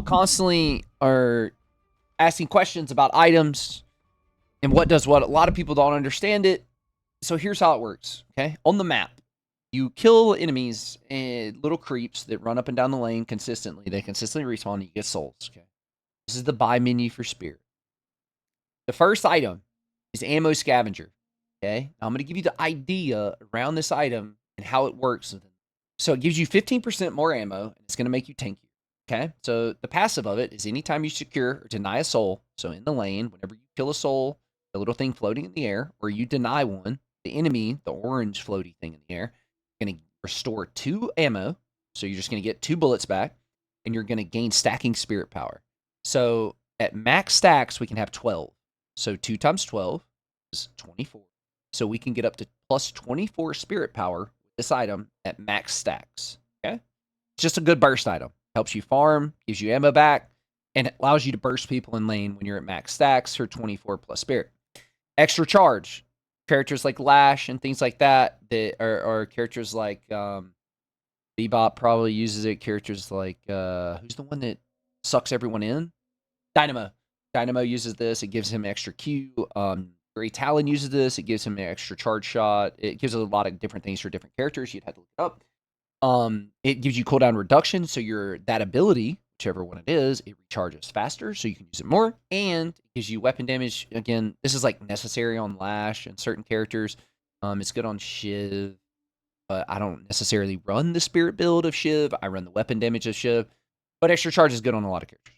constantly are asking questions about items and what does what. A lot of people don't understand it. So here's how it works, okay? On the map, you kill enemies and little creeps that run up and down the lane consistently. They consistently respawn and you get souls, okay? This is the buy menu for Spirit. The first item is Ammo Scavenger, okay? Now I'm going to give you the idea around this item and how it works. So it gives you 15% more ammo, and it's going to make you tankier, okay? So the passive of it is anytime you secure or deny a soul, so in the lane, whenever you kill a soul, the little thing floating in the air, or you deny one, the enemy, the orange floaty thing in the air, going to restore 2 ammo, so you're just going to get 2 bullets back, and you're going to gain stacking spirit power. So at max stacks, we can have 12. So 2 times 12 is 24. So we can get up to plus 24 spirit power with this item at max stacks. Okay? It's just a good burst item. Helps you farm, gives you ammo back, and it allows you to burst people in lane when you're at max stacks for 24 plus spirit. Extra charge. Characters like Lash and things like that, or characters like Bebop probably uses it. Characters like, who's the one that sucks everyone in? Dynamo. Dynamo uses this. It gives him extra Q. Grey Talon uses this. It gives him an extra charge shot. It gives a lot of different things for different characters. You'd have to look it up. It gives you cooldown reduction, so that ability, whichever one it is, it recharges faster, so you can use it more. And it gives you weapon damage. Again, this is like necessary on Lash and certain characters. It's good on Shiv, but I don't necessarily run the spirit build of Shiv. I run the weapon damage of Shiv. But extra charge is good on a lot of characters.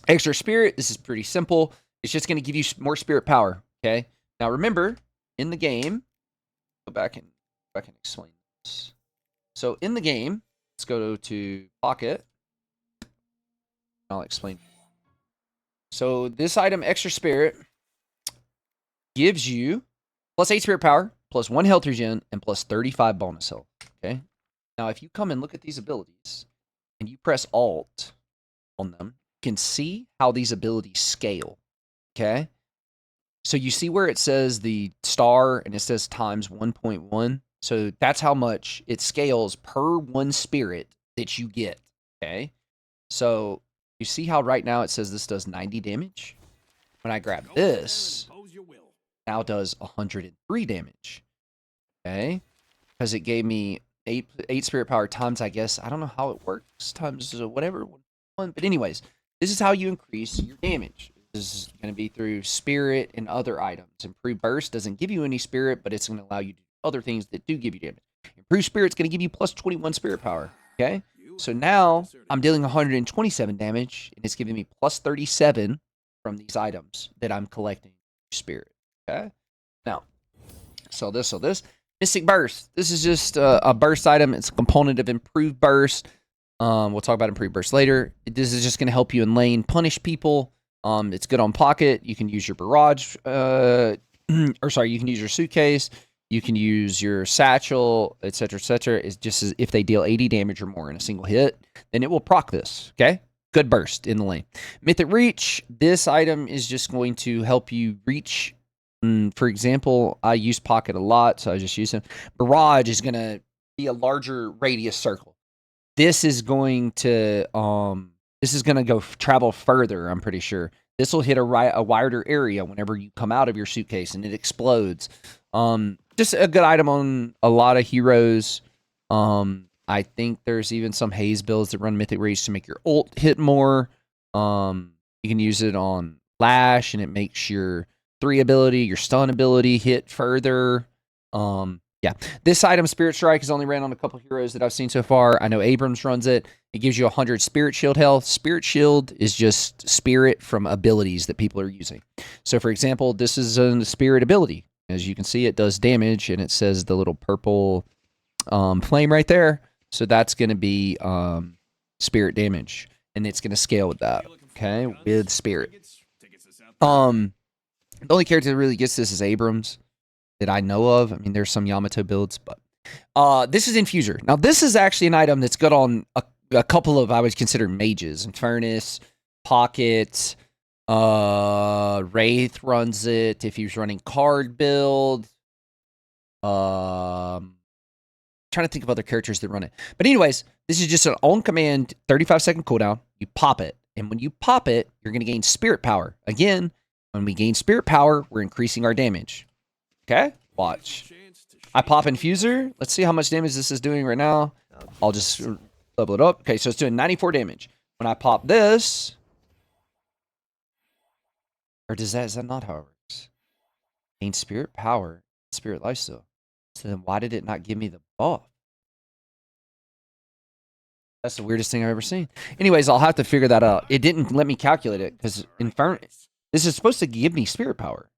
Extra spirit, this is pretty simple. It's just going to give you more spirit power, okay? Now remember, in the game, go back and explain this. So in the game, let's go to Pocket. I'll explain. So this item, Extra Spirit, gives you plus 8 spirit power, plus 1 health regen, and plus 35 bonus health, okay? Now if you come and look at these abilities, and you press Alt on them, can see how these abilities scale, okay? So you see where it says the star and it says times 1.1? So that's how much it scales per 1 spirit that you get, okay? So you see how right now it says this does 90 damage? When I grab this, now it does 103 damage, okay? Because it gave me 8 spirit power times, I guess, I don't know how it works, times whatever, one. But anyways, this is how you increase your damage. This is going to be through spirit and other items. Improved burst doesn't give you any spirit, but it's going to allow you to do other things that do give you damage. Improved spirit's going to give you plus 21 spirit power. Okay? So now I'm dealing 127 damage, and it's giving me plus 37 from these items that I'm collecting spirit. Okay? Now, so this. Mystic Burst. This is just a burst item. It's a component of improved burst. We'll talk about improved burst later. This is just going to help you in lane punish people. It's good on Pocket. You can use your barrage, you can use your suitcase. You can use your satchel, etc., etc. It's just as if they deal 80 damage or more in a single hit, then it will proc this. Okay, good burst in the lane. Mythic Reach. This item is just going to help you reach. For example, I use Pocket a lot, so I just use him. Barrage is going to be a larger radius circle. This is going to go travel further, I'm pretty sure. This will hit a wider area whenever you come out of your suitcase and it explodes. Just a good item on a lot of heroes. I think there's even some haze builds that run Mythic Reach to make your ult hit more. You can use it on Lash and it makes your 3 ability, your stun ability hit further. Yeah, this item, Spirit Strike, is only ran on a couple heroes that I've seen so far. I know Abrams runs it. It gives you 100 Spirit Shield health. Spirit Shield is just spirit from abilities that people are using. So, for example, this is a Spirit ability. As you can see, it does damage, and it says the little purple flame right there. So that's going to be Spirit damage, and it's going to scale with that, okay, with Spirit. The only character that really gets this is Abrams. That I know of. I mean, there's some Yamato builds, but this is Infuser. Now, this is actually an item that's good on a couple of, I would consider, mages. Infernus, Pocket, Wraith runs it. If he's running card build. Trying to think of other characters that run it. But anyways, this is just an on-command 35-second cooldown. You pop it. And when you pop it, you're going to gain spirit power. Again, when we gain spirit power, we're increasing our damage. Okay? Watch. I pop Infuser. Let's see how much damage this is doing right now. I'll just level it up. Okay, so it's doing 94 damage. When I pop this... Or is that not how it works? Gain spirit power, spirit lifesteal. So then why did it not give me the buff? That's the weirdest thing I've ever seen. Anyways, I'll have to figure that out. It didn't let me calculate it because this is supposed to give me spirit power.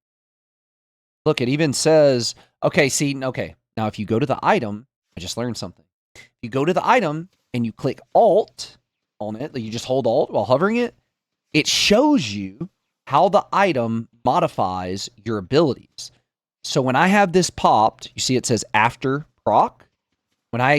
Look, it even says, okay, now if you go to the item, I just learned something. If you go to the item and you click Alt on it, you just hold Alt while hovering it, it shows you how the item modifies your abilities. So when I have this popped, you see it says after proc. When I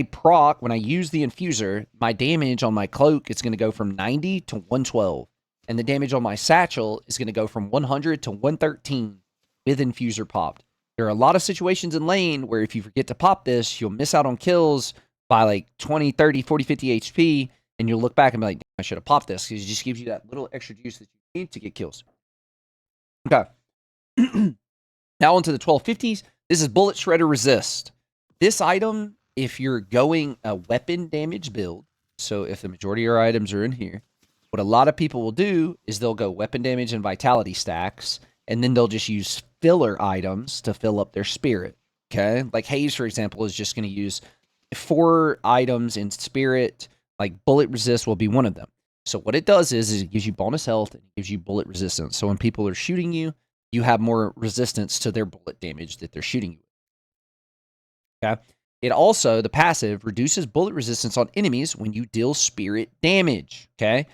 use the infuser, my damage on my cloak is going to go from 90 to 112. And the damage on my satchel is going to go from 100 to 113 with infuser popped. There are a lot of situations in lane where if you forget to pop this, you'll miss out on kills by like 20, 30, 40, 50 HP. And you'll look back and be like, I should have popped this because it just gives you that little extra juice that you need to get kills. Okay. Now onto the 1250s. This is Bullet Shredder Resist. This item, if you're going a weapon damage build, so if the majority of your items are in here, what a lot of people will do is they'll go weapon damage and vitality stacks, and then they'll just use filler items to fill up their spirit. Okay? Like Haze, for example, is just going to use 4 items in spirit. Like bullet resist will be one of them. So what it does is it gives you bonus health and it gives you bullet resistance. So when people are shooting you, you have more resistance to their bullet damage that they're shooting you with. Okay? It also, the passive, reduces bullet resistance on enemies when you deal spirit damage. Okay?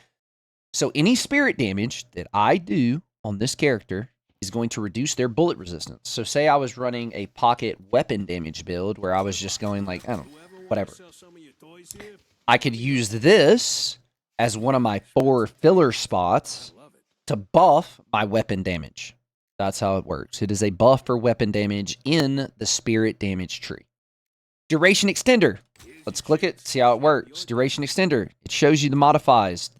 So any spirit damage that I do on this character is going to reduce their bullet resistance. So say I was running a pocket weapon damage build where I was just going like, I don't know, whatever. I could use this as one of my 4 filler spots to buff my weapon damage. That's how it works. It is a buff for weapon damage in the spirit damage tree. Duration extender. Let's click it, see how it works. Duration extender. It shows you the modifies.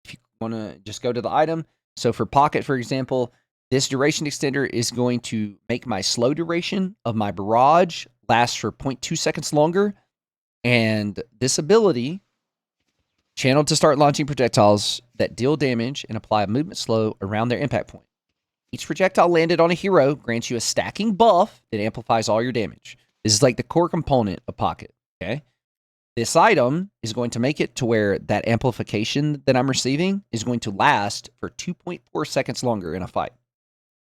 If you want to just go to the item. So for pocket, for example, this duration extender is going to make my slow duration of my barrage last for 0.2 seconds longer. And this ability, channeled to start launching projectiles that deal damage and apply a movement slow around their impact point. Each projectile landed on a hero grants you a stacking buff that amplifies all your damage. This is like the core component of Pocket, okay? This item is going to make it to where that amplification that I'm receiving is going to last for 2.4 seconds longer in a fight,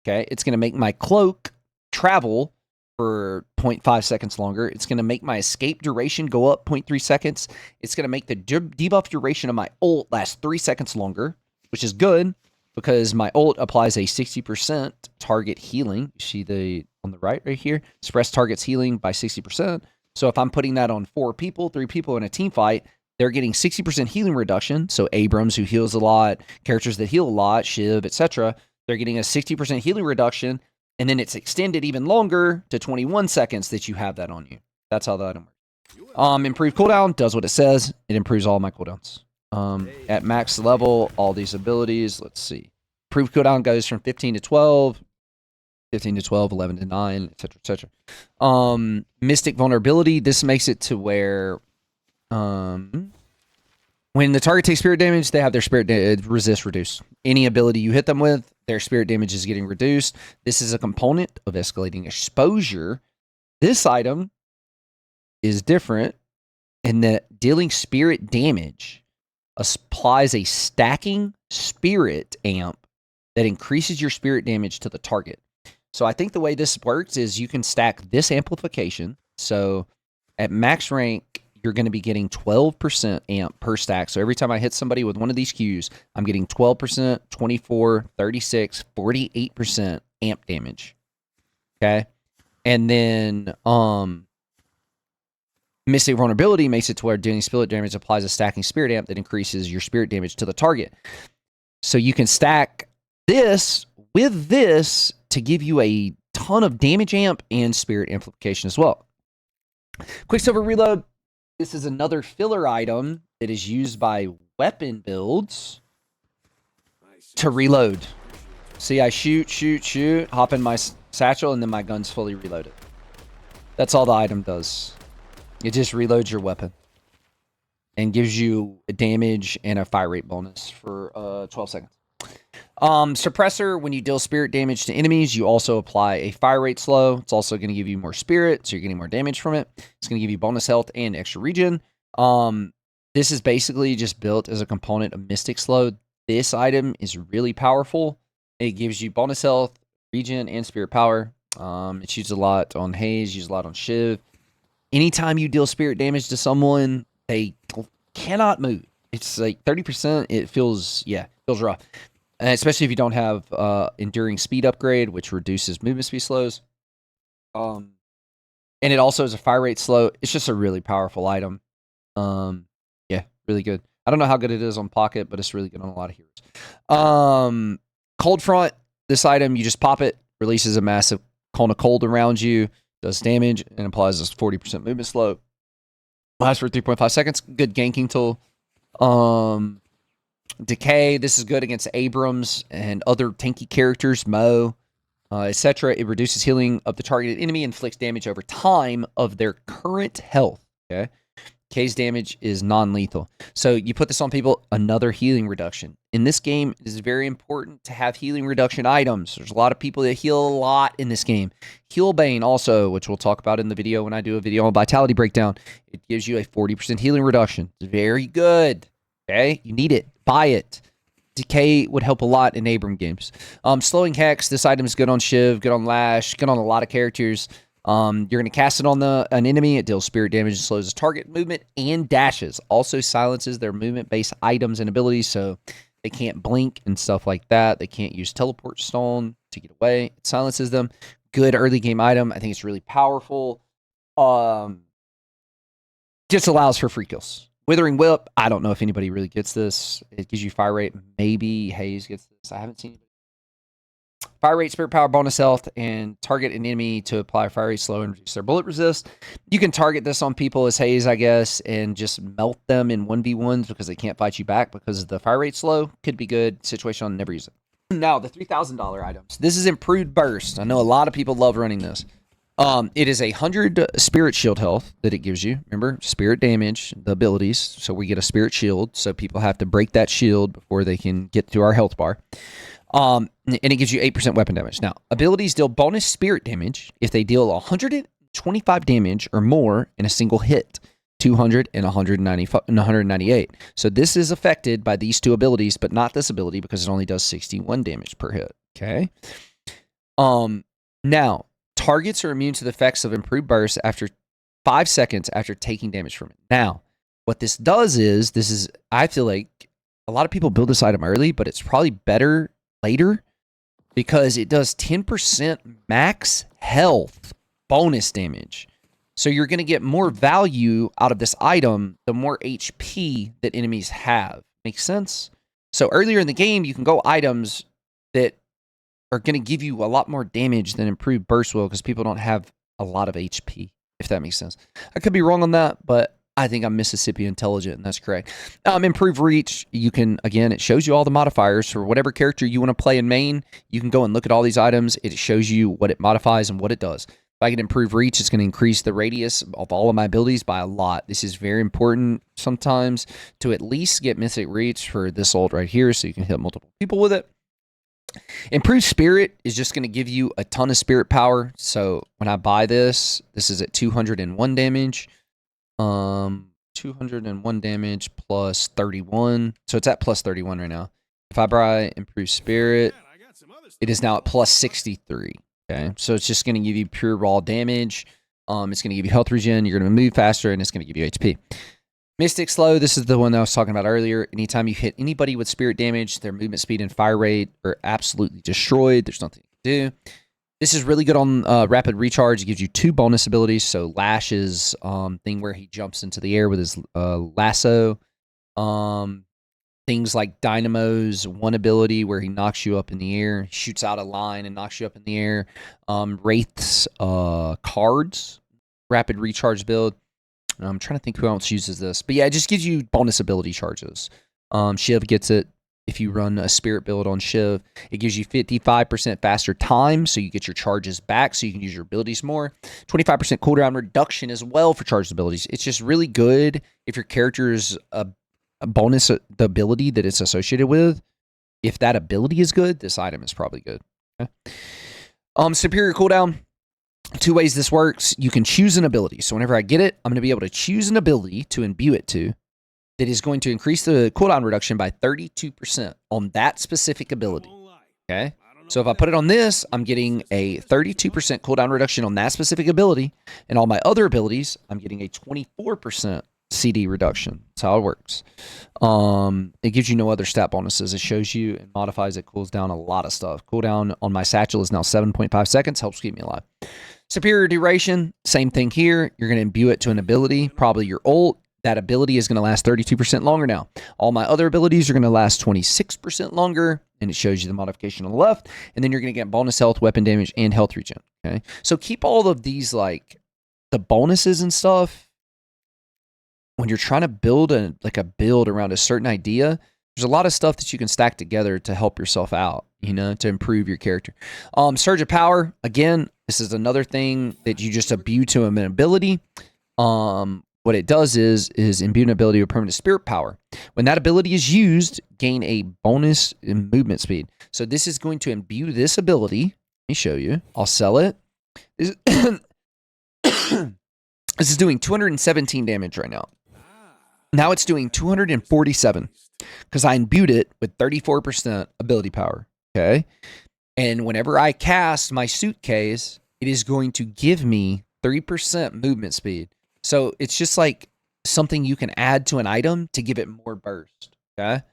okay? It's going to make my cloak travel for 0.5 seconds longer. It's going to make my escape duration go up 0.3 seconds. It's going to make the debuff duration of my ult last 3 seconds longer, which is good because my ult applies a 60% target healing. You see on the right here, suppress targets healing by 60%. So if I'm putting that on 4 people, 3 people in a team fight, they're getting 60% healing reduction. So Abrams, who heals a lot, characters that heal a lot, Shiv, etc., they're getting a 60% healing reduction. And then it's extended even longer to 21 seconds that you have that on you. That's how that item works. Improved cooldown does what it says. It improves all my cooldowns. At max level, all these abilities, let's see. Improved cooldown goes from 15 to 12, 15 to 12, 11 to 9, etc., etc. Mystic vulnerability, this makes it to where when the target takes spirit damage, they have their spirit resist reduced. Any ability you hit them with, their spirit damage is getting reduced. This is a component of escalating exposure. This item is different in that dealing spirit damage applies a stacking spirit amp that increases your spirit damage to the target. So I think the way this works is you can stack this amplification. So at max rank, you're going to be getting 12% amp per stack. So every time I hit somebody with one of these Qs, I'm getting 12%, 24, 36, 48% amp damage. Okay? And then Mystic Vulnerability makes it to where dealing spirit damage applies a stacking spirit amp that increases your spirit damage to the target. So you can stack this with this to give you a ton of damage amp and spirit amplification as well. Quicksilver Reload. This is another filler item that is used by weapon builds. to reload. See, I shoot, hop in my satchel, and then my gun's fully reloaded. That's all the item does. It just reloads your weapon and gives you a damage and a fire rate bonus for 12 seconds. Suppressor, when you deal spirit damage to enemies, you also apply a fire rate slow. It's also going to give you more spirit, so you're getting more damage from it. It's going to give you bonus health and extra regen. This is basically just built as a component of Mystic Slow. This item is really powerful. It gives you bonus health, regen, and spirit power. It's used a lot on Haze, used a lot on Shiv. Anytime you deal spirit damage to someone, they cannot move. It's like 30%. It feels rough. And especially if you don't have Enduring Speed upgrade, which reduces movement speed slows. And it also is a fire rate slow. It's just a really powerful item. Yeah, really good. I don't know how good it is on Pocket, but it's really good on a lot of heroes. Cold Front, this item, you just pop it, releases a massive cone of cold around you, does damage, and applies this 40% movement slow. Lasts for 3.5 seconds. Good ganking tool. Decay, this is good against Abrams and other tanky characters, Mo, etc. It reduces healing of the targeted enemy, inflicts damage over time of their current health. Okay. K's damage is non-lethal. So you put this on people, another healing reduction. In this game, it is very important to have healing reduction items. There's a lot of people that heal a lot in this game. Healbane also, which we'll talk about in the video when I do a video on Vitality Breakdown. It gives you a 40% healing reduction. It's very good. Okay? You need it. Buy it. Decay would help a lot in Abram games. Slowing Hex, this item is good on Shiv, good on Lash, good on a lot of characters. You're going to cast it on an enemy. It deals spirit damage and slows its target movement and dashes. Also silences their movement-based items and abilities, so they can't blink and stuff like that. They can't use Teleport Stone to get away. It silences them. Good early game item. I think it's really powerful. Just allows for free kills. Withering Whip, I don't know if anybody really gets this. It gives you fire rate. Maybe Haze gets this. I haven't seen it. Fire rate, spirit power, bonus health, and target an enemy to apply fire rate slow and reduce their bullet resist. You can target this on people as Haze, I guess, and just melt them in 1v1s because they can't fight you back because the fire rate slow. Could be good. Situation on never use it. Now, the $3,000 items. This is Improved Burst. I know a lot of people love running this. It is 100 spirit shield health that it gives you. Remember, spirit damage, the abilities. So we get a spirit shield. So people have to break that shield before they can get to our health bar. And it gives you 8% weapon damage. Now, abilities deal bonus spirit damage if they deal 125 damage or more in a single hit. 200 and 198. So this is affected by these two abilities, but not this ability because it only does 61 damage per hit. Okay. Now, targets are immune to the effects of Improved Burst after 5 seconds after taking damage from it. Now, what this does is, I feel like a lot of people build this item early, but it's probably better later because it does 10% max health bonus damage. So you're going to get more value out of this item the more HP that enemies have. Makes sense? So earlier in the game, you can go items that are going to give you a lot more damage than Improved Burst will because people don't have a lot of HP, if that makes sense. I could be wrong on that, but I think I'm Mississippi intelligent, and that's correct. Improved Reach, you can, again, it shows you all the modifiers for whatever character you want to play in main. You can go and look at all these items. It shows you what it modifies and what it does. If I get Improved Reach, it's going to increase the radius of all of my abilities by a lot. This is very important sometimes to at least get Mythic Reach for this ult right here so you can hit multiple people with it. Improved Spirit is just going to give you a ton of spirit power. So when I buy this, this is at 201 damage. 201 damage plus 31. So it's at plus 31 right now. If I buy Improved Spirit, it is now at plus 63. Okay, so it's just going to give you pure raw damage. It's going to give you health regen. You're going to move faster, and it's going to give you HP. Mystic Slow, this is the one that I was talking about earlier. Anytime you hit anybody with spirit damage, their movement speed and fire rate are absolutely destroyed. There's nothing you can do. This is really good on Rapid Recharge. It gives you 2 bonus abilities. So Lash's thing where he jumps into the air with his lasso. Things like Dynamo's one ability where he knocks you up in the air, shoots out a line and knocks you up in the air. Wraith's cards, Rapid Recharge build. I'm trying to think who else uses this. But yeah, it just gives you bonus ability charges. Shiv gets it. if you run a spirit build on Shiv. It gives you 55% faster time, so you get your charges back, so you can use your abilities more. 25% cooldown reduction as well for charged abilities. It's just really good if your character is a bonus, the ability that it's associated with. If that ability is good, this item is probably good. Okay. Superior cooldown. 2 ways this works. You can choose an ability. So whenever I get it, I'm going to be able to choose an ability to imbue it to that is going to increase the cooldown reduction by 32% on that specific ability. Okay? So if I put it on this, I'm getting a 32% cooldown reduction on that specific ability, and all my other abilities, I'm getting a 24% CD reduction. That's how it works. It gives you no other stat bonuses. It shows you and modifies it, cools down a lot of stuff. Cooldown on my satchel is now 7.5 seconds, helps keep me alive. Superior duration, same thing here. You're going to imbue it to an ability, probably your ult. That ability is going to last 32% longer now. All my other abilities are going to last 26% longer, and it shows you the modification on the left. And then you're going to get bonus health, weapon damage, and health regen. Okay, so keep all of these, like the bonuses and stuff. When you're trying to build a build around a certain idea, there's a lot of stuff that you can stack together to help yourself out, you know, to improve your character. Surge of power, again, this is another thing that you just imbue to an ability. What it does is imbue an ability with permanent spirit power. When that ability is used, gain a bonus in movement speed. So this is going to imbue this ability. Let me show you. I'll sell it. This is doing 217 damage right now. Now it's doing 247 because I imbued it with 34% ability power. Okay. And whenever I cast my suitcase, it is going to give me 3% movement speed. So it's just like something you can add to an item to give it more burst. Okay.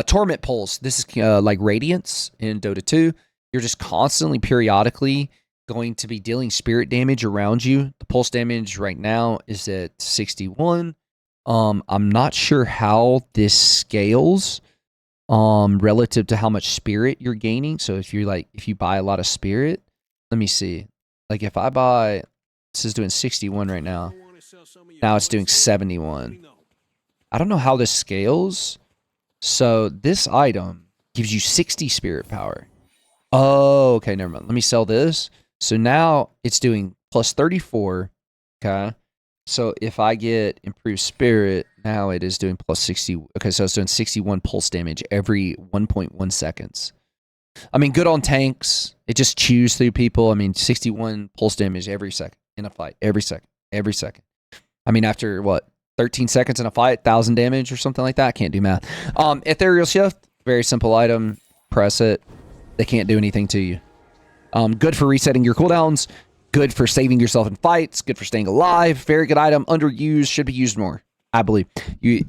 Torment Pulse. This is like Radiance in Dota 2. You're just constantly, periodically going to be dealing spirit damage around you. The pulse damage right now is at 61. I'm not sure how this scales relative to how much spirit you're gaining. So if you buy a lot of spirit, let me see. Like if I buy, this is doing 61 right now. Now it's doing 71. I don't know how this scales. So this item gives you 60 spirit power. Oh, okay, never mind. Let me sell this. So now it's doing plus 34. Okay. So if I get improved spirit, now it is doing plus 60. Okay, so it's doing 61 pulse damage every 1.1 seconds. I mean, good on tanks. It just chews through people. I mean, 61 pulse damage every second in a fight. Every second. Every second. I mean, after what? 13 seconds in a fight, 1,000 damage or something like that. I can't do math. Ethereal Shift, very simple item. Press it. They can't do anything to you. Good for resetting your cooldowns. Good for saving yourself in fights. Good for staying alive. Very good item. Underused. Should be used more, I believe. You,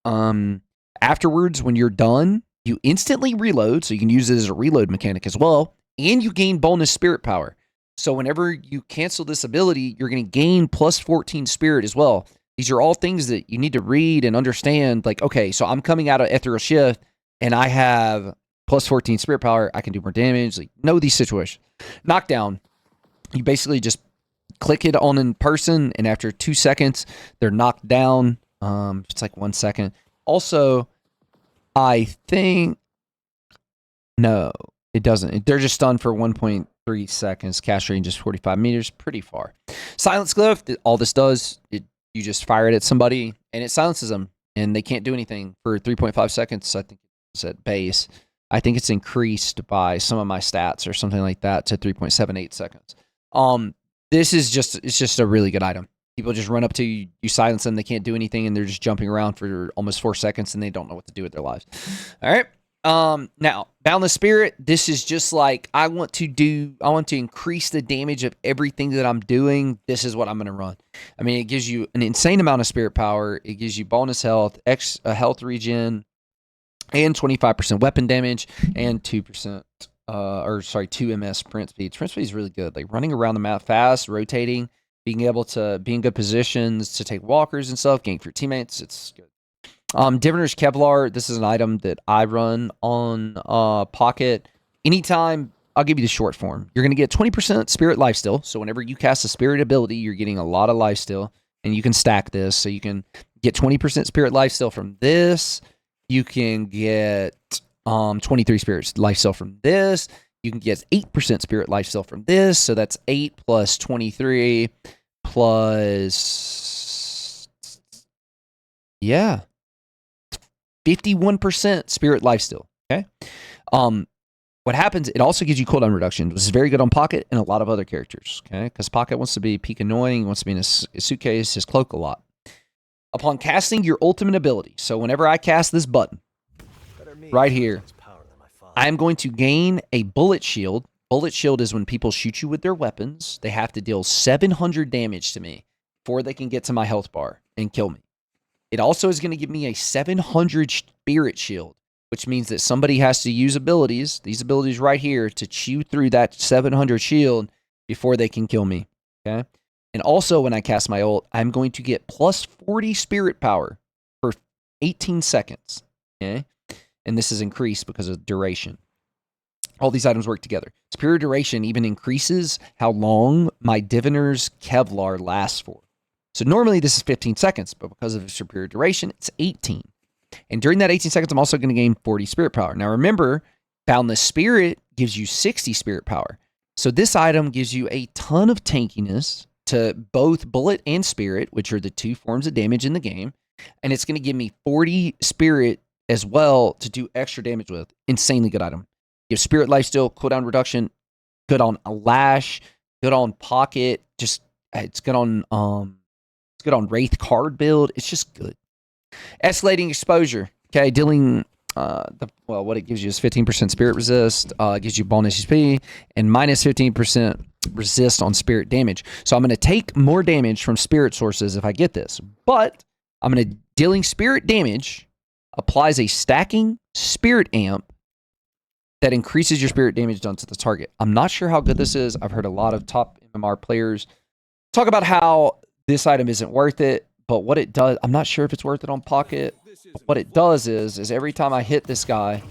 afterwards, when you're done, you instantly reload. So you can use it as a reload mechanic as well. And you gain bonus spirit power. So whenever you cancel this ability, you're going to gain plus 14 spirit as well. These are all things that you need to read and understand. Like, okay, so I'm coming out of Ethereal Shift and I have plus 14 spirit power. I can do more damage. Like, know these situations. Knockdown. You basically just click it on in person, and after 2 seconds, they're knocked down. It's like 1 second. Also, I think... No, it doesn't. They're just stunned for 1.3 seconds. Cast range is 45 meters. Pretty far. Silence Glyph. All this does, you just fire it at somebody, and it silences them, and they can't do anything for 3.5 seconds. I think it's at base. I think it's increased by some of my stats or something like that to 3.78 seconds. This is just a really good item. People just run up to you, you silence them, they can't do anything, and they're just jumping around for almost 4 seconds, and they don't know what to do with their lives. All right. Now, Boundless Spirit, this is just like, I want to increase the damage of everything that I'm doing. This is what I'm going to run. I mean, it gives you an insane amount of spirit power. It gives you bonus health, health regen, and 25% weapon damage, and 2%. 2 MS sprint speed. Sprint speed is really good. Like running around the map fast, rotating, being able to be in good positions to take walkers and stuff, gain for your teammates. It's good. Diviner's Kevlar. This is an item that I run on Pocket. Anytime, I'll give you the short form. You're going to get 20% spirit lifesteal. So whenever you cast a spirit ability, you're getting a lot of lifesteal, and you can stack this. So you can get 20% spirit lifesteal from this. You can get 23 spirit lifesteal from this. You can get 8% spirit lifesteal from this. So that's 8 plus 23 plus, yeah, 51% spirit lifesteal. Okay. What happens, it also gives you cooldown reduction, which is very good on Pocket and a lot of other characters. Okay. Because Pocket wants to be peak annoying, wants to be in his suitcase, his cloak a lot. Upon casting your ultimate ability, so whenever I cast this button right here, I'm going to gain a bullet shield. Bullet shield is when people shoot you with their weapons. They have to deal 700 damage to me before they can get to my health bar and kill me. It also is going to give me a 700 spirit shield, which means that somebody has to use abilities, these abilities right here, to chew through that 700 shield before they can kill me. Okay. And also, when I cast my ult, I'm going to get plus 40 spirit power for 18 seconds. Okay. And this is increased because of duration. All these items work together. Superior duration even increases how long my Diviner's Kevlar lasts for. So normally this is 15 seconds, but because of superior duration, it's 18. And during that 18 seconds, I'm also going to gain 40 spirit power. Now remember, Boundless Spirit gives you 60 spirit power. So this item gives you a ton of tankiness to both bullet and spirit, which are the two forms of damage in the game. And it's going to give me 40 spirit as well to do extra damage with. Insanely good item. You have spirit lifesteal, cooldown reduction, good on a lash, good on pocket, just it's good on Wraith card build. It's just good. Escalating exposure. Okay, dealing what it gives you is 15% spirit resist, gives you bonus HP, and minus 15% resist on spirit damage. So I'm going to take more damage from spirit sources if I get this. But I'm going to dealing spirit damage applies a stacking spirit amp that increases your spirit damage done to the target. I'm not sure how good this is. I've heard a lot of top MMR players talk about how this item isn't worth it, but what it does, I'm not sure if it's worth it on Pocket. What it does is every time I hit this guy,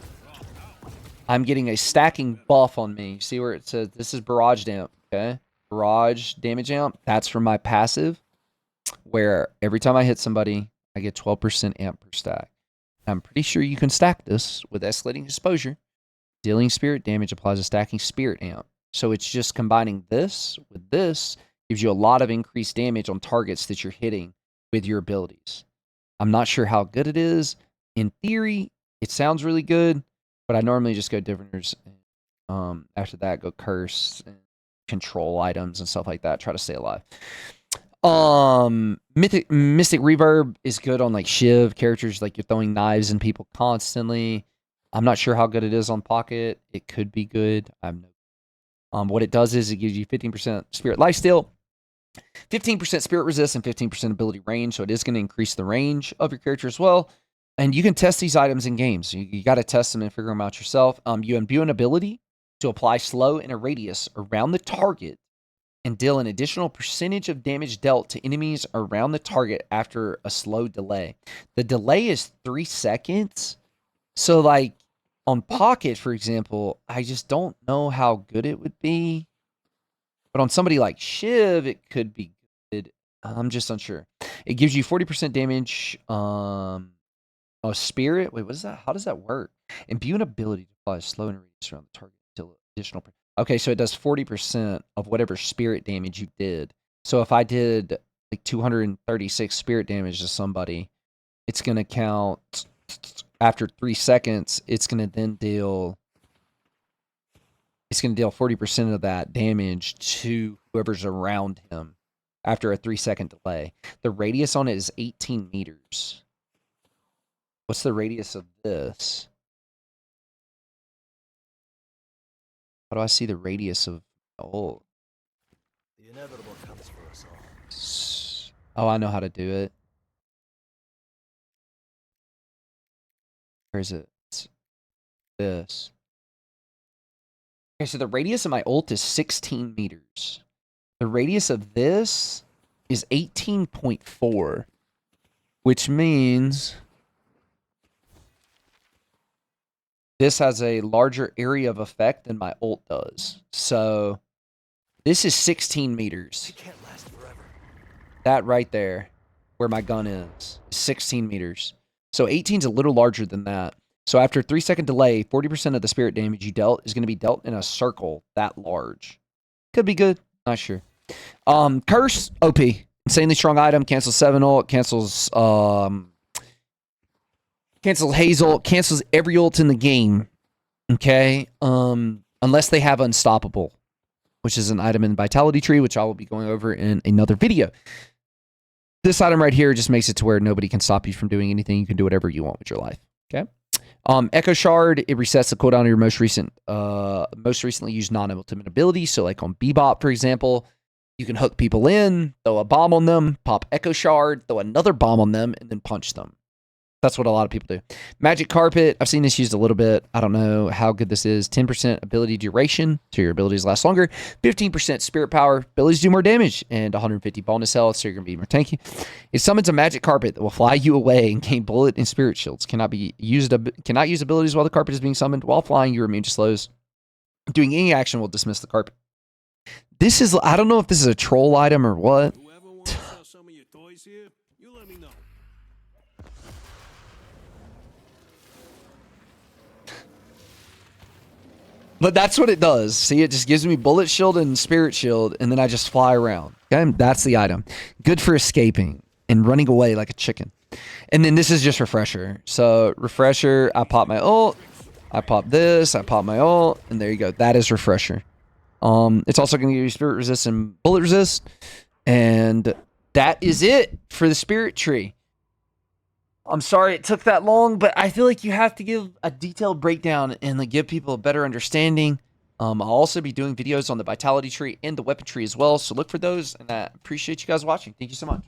I'm getting a stacking buff on me. You see where it says, this is Barrage Amp, okay? Barrage Damage Amp, that's from my passive, where every time I hit somebody, I get 12% amp per stack. I'm pretty sure you can stack this with Escalating Exposure. Dealing spirit damage applies a stacking spirit amp. So it's just combining this with this, gives you a lot of increased damage on targets that you're hitting with your abilities. I'm not sure how good it is. In theory, it sounds really good, but I normally just go Diviners. After that, go Curse and control items and stuff like that. Try to stay alive. Mystic Reverb is good on like Shiv characters, like you're throwing knives in people constantly. I'm not sure how good it is on Pocket. It could be good. What it does is it gives you 15% spirit lifesteal, 15% spirit resist, and 15% ability range. So it is going to increase the range of your character as well. And you can test these items in games. You got to test them and figure them out yourself. You imbue an ability to apply slow in a radius around the target and deal an additional percentage of damage dealt to enemies around the target after a slow delay. The delay is 3 seconds. So like on Pocket, for example, I just don't know how good it would be. But on somebody like Shiv, it could be good. I'm just unsure. It gives you 40% damage. Spirit. Wait, what is that? How does that work? Imbue an ability to apply a slow and radius around the target until additional. Okay, so it does 40% of whatever spirit damage you did. So if I did like 236 spirit damage to somebody, it's gonna count after 3 seconds. It's gonna then deal. It's gonna deal 40% of that damage to whoever's around him after a 3-second delay. The radius on it is 18 meters. What's the radius of this? How do I see the radius of... Oh. The inevitable comes for us all. Oh, I know how to do it. Where is it? It's this. Okay, so the radius of my ult is 16 meters. The radius of this is 18.4, which means this has a larger area of effect than my ult does. So this is 16 meters. It can't last forever. That right there, where my gun is 16 meters. So 18 is a little larger than that. So after a 3-second delay, 40% of the spirit damage you dealt is going to be dealt in a circle that large. Could be good. Not sure. Curse, OP. Insanely strong item. Cancels 7 ult. Cancels Hazel. Cancels every ult in the game. Okay. Unless they have Unstoppable, which is an item in the Vitality Tree, which I will be going over in another video. This item right here just makes it to where nobody can stop you from doing anything. You can do whatever you want with your life. Okay. Echo Shard, it resets the cooldown of your most recently used non-ultimate ability. So like on Bebop, for example, you can hook people in, throw a bomb on them, pop Echo Shard, throw another bomb on them, and then punch them. That's what a lot of people do. Magic Carpet, I've seen this used a little bit. I don't know how good this is. 10% ability duration, so your abilities last longer. 15% spirit power, abilities do more damage, and 150 bonus health, so you're going to be more tanky. It summons a Magic Carpet that will fly you away and gain bullet and spirit shields. Cannot use abilities while the carpet is being summoned. While flying, you're immune to slows. Doing any action will dismiss the carpet. This is, I don't know if this is a troll item or what. Whoever wants to sell some of your toys here, you let me know. But that's what it does. See, it just gives me bullet shield and spirit shield, and then I just fly around. Okay, that's the item. Good for escaping and running away like a chicken. And then this is just refresher. So refresher, I pop my ult, I pop this, I pop my ult, and there you go. That is refresher. It's also going to give you spirit resist and bullet resist, and that is it for the spirit tree. I'm sorry it took that long, but I feel like you have to give a detailed breakdown and like give people a better understanding. I'll also be doing videos on the vitality tree and the weapon tree as well, so look for those, and I appreciate you guys watching. Thank you so much.